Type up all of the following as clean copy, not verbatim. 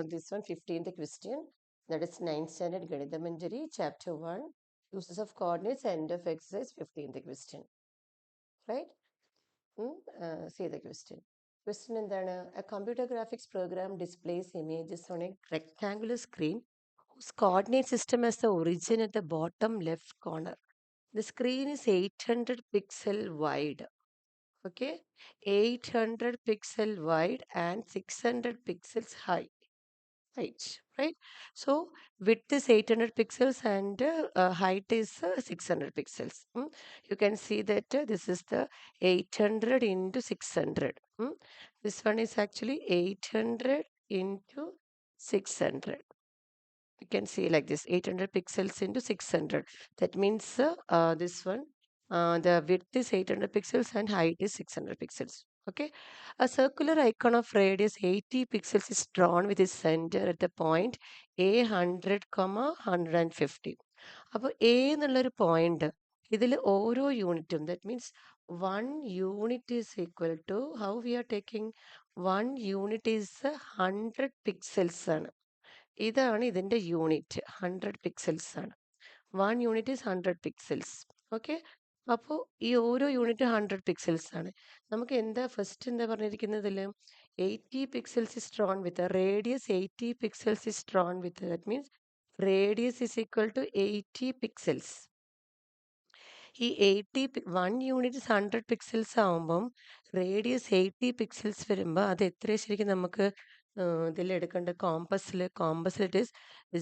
this one 15th question, that is 9th standard Ganitha Manjari, chapter 1, uses of coordinates, end of exercise 15th question. Right? See the question. Question എന്താണ്? A computer graphics program displays images on a rectangular screen whose coordinate system has the origin at the bottom left corner. The screen is 800 pixel wide. Okay, 800 pixel wide and 600 pixels height. Right? So width is 800 pixels and height is 600 pixels. You can see that this is the 800 into 600. This one is actually 800 into 600. You can see like this, 800 pixels into 600. That means this one, the width is 800 pixels and height is 600 pixels. Okay, a circular icon of radius 80 pixels is drawn with its center at the point a 100, 150. അപ്പോൾ A എന്നുള്ളൊരു point ഇതിൽ ഓരോ യൂണിറ്റും, that means 1 unit is equal to, how we are taking 1 unit is 100 pixels ആണ്. ഇതാണ് ഇതിൻ്റെ unit, 100 pixels ആണ്. 1 unit is 100 pixels. Okay, അപ്പോൾ ഈ ഓരോ യൂണിറ്റ് 100 പിക്സൽസ് ആണ്. നമുക്ക് എന്താ ഫസ്റ്റ് എന്താ പറഞ്ഞിരിക്കുന്നതിൽ 80 pixels is drawn with radius 80 pixels is drawn with, that means radius is equal to 80 pixels. ഈ 1 യൂണിറ്റ് 100 പിക്സൽസ് ആവുമ്പം റേഡിയസ് 80 പിക്സൽസ് വരുമ്പോൾ അത് എത്ര ശരിക്കും നമുക്ക് ഇതിലെടുക്കേണ്ട കോമ്പസിൽ ഇറ്റ് ഈസ്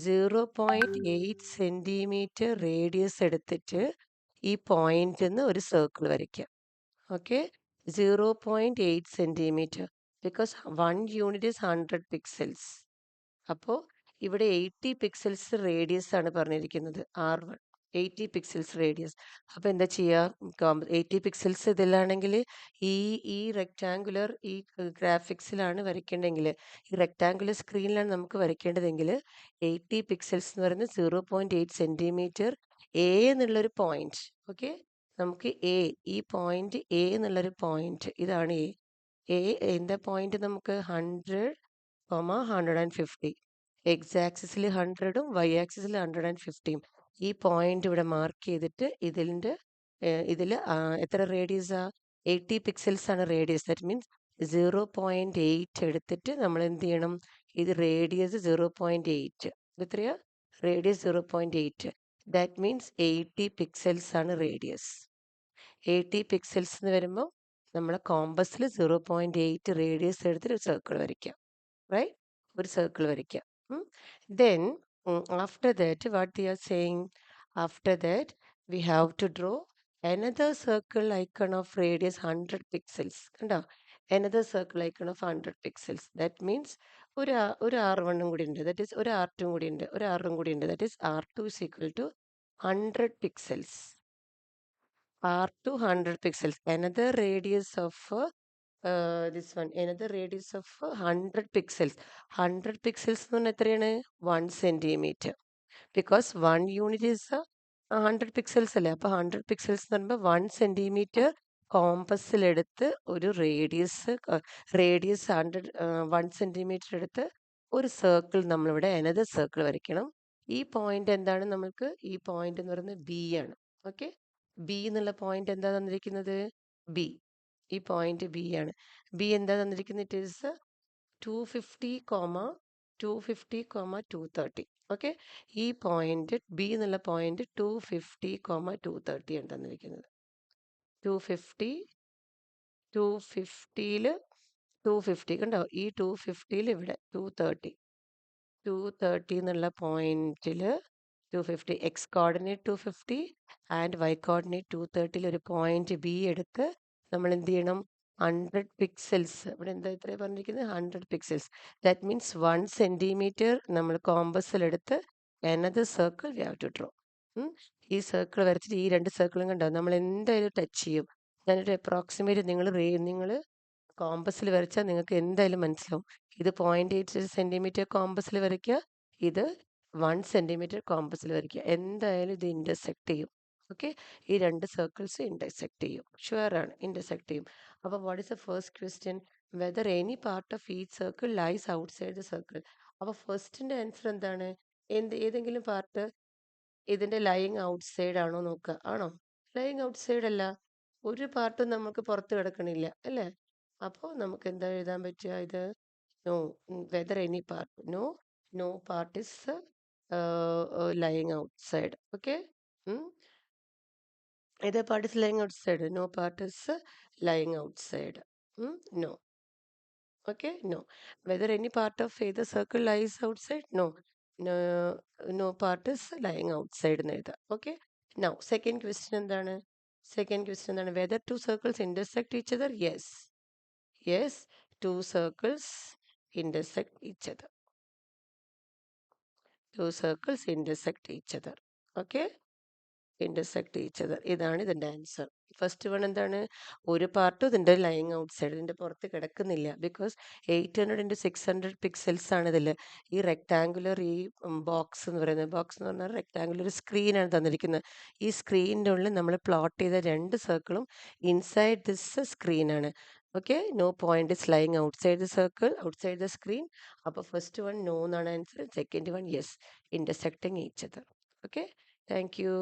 0.8 സെൻറ്റിമീറ്റർ റേഡിയസ് എടുത്തിട്ട് ഈ പോയിന്റിൽ നിന്ന് ഒരു സർക്കിൾ വരയ്ക്കുക. Okay, 0.8 centimetre, because 1 unit is 100 pixels. അപ്പോൾ ഇവിടെ 80 പിക്സൽസ് റേഡിയസ് ആണ് പറഞ്ഞിരിക്കുന്നത്, R1 80 പിക്സൽസ് റേഡിയസ്. അപ്പോൾ എന്താ ചെയ്യുക, 80 പിക്സൽസ് ഇതിലാണെങ്കിൽ ഈ റെക്റ്റാങ്കുലർ ഈ ഗ്രാഫിക്സിലാണ് വരയ്ക്കേണ്ടതെങ്കിൽ, ഈ റെക്റ്റാങ്കുലർ സ്ക്രീനിലാണ് നമുക്ക് വരയ്ക്കേണ്ടതെങ്കിൽ 80 പിക്സൽസ് എന്ന് പറയുന്നത് 0.8 സെൻറ്റിമീറ്റർ എ എന്നുള്ളൊരു പോയിന്റ്. ഓക്കെ, നമുക്ക് ഈ പോയിന്റ് എ എന്നുള്ളൊരു പോയിന്റ്, ഇതാണ് എ. എന്താ പോയിന്റ് നമുക്ക് 100, 150. എക്സ് ആക്സിസിൽ 100ഉം വൈ ആക്സിസിൽ 150ഉം ഈ പോയിന്റ് ഇവിടെ മാർക്ക് ചെയ്തിട്ട് ഇതിൽ എത്ര റേഡിയസാ, 80 പിക്സൽസ് ആണ് റേഡിയസ്. ദറ്റ് മീൻസ് 0.8 എടുത്തിട്ട് നമ്മൾ എന്ത് ചെയ്യണം, ഇത് റേഡിയസ് 0.8, എത്രയാ റേഡിയസ് 0.8. ദാറ്റ് മീൻസ് 80 പിക്സൽസ് ആണ് റേഡിയസ്. 80 പിക്സൽസ് എന്ന് വരുമ്പോൾ നമ്മളെ കോമ്പസിൽ 0.8 റേഡിയസ് എടുത്തിട്ട് ഒരു സർക്കിൾ വരയ്ക്കാം. റൈറ്റ്, ഒരു സർക്കിൾ വരയ്ക്കാം. Then after that, what they are saying, after that we have to draw another circle icon of radius 100 pixels. കണ്ടോ, another circle icon of 100 pixels. That means ഒരു R1 കൂടി ഉണ്ട്, that is ഒരു R2 കൂടി ഉണ്ട്, ഒരു R1 കൂടി ഉണ്ട്, that is R2 is equal to 100 pixels. R2 100 pixels, another radius of this one, another radius of 100 pixels. 100 pixels എന്ന് പറഞ്ഞാൽ എത്രയാണ്, 1 centimetre, because 1 unit is 100 pixels അല്ലേ. അപ്പോൾ 100 പിക്സൽസ് എന്ന് പറയുമ്പോൾ 1 സെൻറ്റിമീറ്റർ കോമ്പസിലെടുത്ത് ഒരു റേഡിയസ് 1 സെൻറ്റിമീറ്റർ എടുത്ത് ഒരു സർക്കിൾ നമ്മളിവിടെ അനദർ സർക്കിൾ വരയ്ക്കണം. ഈ പോയിന്റ് എന്താണ്, നമ്മൾക്ക് ഈ പോയിന്റ് എന്ന് പറയുന്നത് ബി ആണ്. ഓക്കെ, ബി എന്നുള്ള പോയിന്റ് എന്താ തന്നിരിക്കുന്നത്, ബി. ഈ പോയിന്റ് ബി ആണ്. ബി എന്താ തന്നിരിക്കുന്നത്, ഇറ്റ് ഈസ് 250, 230. ഓക്കെ, ഈ പോയിന്റ് ബി എന്നുള്ള പോയിന്റ് 250, 230 ആണ് തന്നിരിക്കുന്നത്. 250 കണ്ടോ, ഈ 250 ഇവിടെ 230 എന്നുള്ള പോയിന്റിൽ 250 X coordinate 250 and Y coordinate 230 ഒരു പോയിന്റ് ബി എടുത്ത് നമ്മൾ എന്ത് ചെയ്യണം, 100 പിക്സൽസ്, ഇവിടെ എന്താ ഇത്രയും പറഞ്ഞിരിക്കുന്നത്, 100 പിക്സൽസ്. ദാറ്റ് മീൻസ് 1 സെൻറ്റിമീറ്റർ നമ്മൾ കോമ്പസിലെടുത്ത് another circle we have to draw. ഈ സർക്കിൾ വരച്ചിട്ട് ഈ രണ്ട് സർക്കിളും കണ്ടോ, നമ്മൾ എന്തായാലും ടച്ച് ചെയ്യും. ഞാനൊരു അപ്രോക്സിമേറ്റ് നിങ്ങൾ കോമ്പസിൽ വരച്ചാൽ നിങ്ങൾക്ക് എന്തായാലും മനസ്സിലാവും. ഇത് 0.8 സെൻറ്റിമീറ്റർ കോമ്പസിൽ വരയ്ക്കുക, ഇത് 1 സെൻറ്റിമീറ്റർ കോമ്പസിൽ വരയ്ക്കുക, എന്തായാലും ഇത് ഇൻ്റർസെക്ട് ചെയ്യും. ഓക്കെ, ഈ രണ്ട് സർക്കിൾസ് ഇൻ്റർസെക്ട് ചെയ്യും, ഷുവറാണ് ഇൻ്റർസെക്ട് ചെയ്യും. അപ്പോൾ what is the first question, whether any part of each circle lies outside the circle. അപ്പോൾ ഫസ്റ്റിൻ്റെ ആൻസർ എന്താണ്? ഏതെങ്കിലും പാർട്ട് ഇതിൻ്റെ ലൈങ് ഔട്ട് സൈഡ് ആണോ നോക്കുക. ആണോ? ലൈങ് ഔട്ട് സൈഡ് അല്ല. ഒരു പാർട്ടും നമുക്ക് പുറത്ത് കിടക്കണില്ല അല്ലേ? അപ്പോൾ നമുക്ക് എന്താ എഴുതാൻ പറ്റുക? ഇത് no, whether any part, no part is lying outside. Okay, either part is lying outside, no part is lying outside. No. Okay, no. Whether any part of either circle lies outside, no. No part is lying outside neither. Okay. Now second question എന്താണ്? Whether two circles intersect each other? Yes, two circles intersect each other. Two circles intersect each other. Okay, intersect each other. ഇതാണ് ഇതിൻ്റെ answer. First one എന്താണ്? ഒരു പാർട്ടും ഇതിൻ്റെ lying out side, ഇതിൻ്റെ പുറത്ത് കിടക്കുന്നില്ല. Because 800 × 600 pixels ആണ് ഇതിൽ. ഈ റെക്ടാങ്കുലർ ഈ ബോക്സ് എന്ന് പറയുന്നത്, ബോക്സ് എന്ന് പറഞ്ഞാൽ റെക്ടാങ്കുലർ സ്ക്രീനാണ് തന്നിരിക്കുന്നത്. ഈ സ്ക്രീനിൻ്റെ ഉള്ളിൽ നമ്മൾ പ്ലോട്ട് ചെയ്ത രണ്ട് സർക്കിളും ഇൻസൈഡ് ദിസ് സ്ക്രീനാണ്. Okay, no point is lying outside the circle, outside the screen. അപ്പോൾ ഫസ്റ്റ് വൺ നോ എന്നാണ് answer. Second one yes, intersecting each other. Okay, thank U.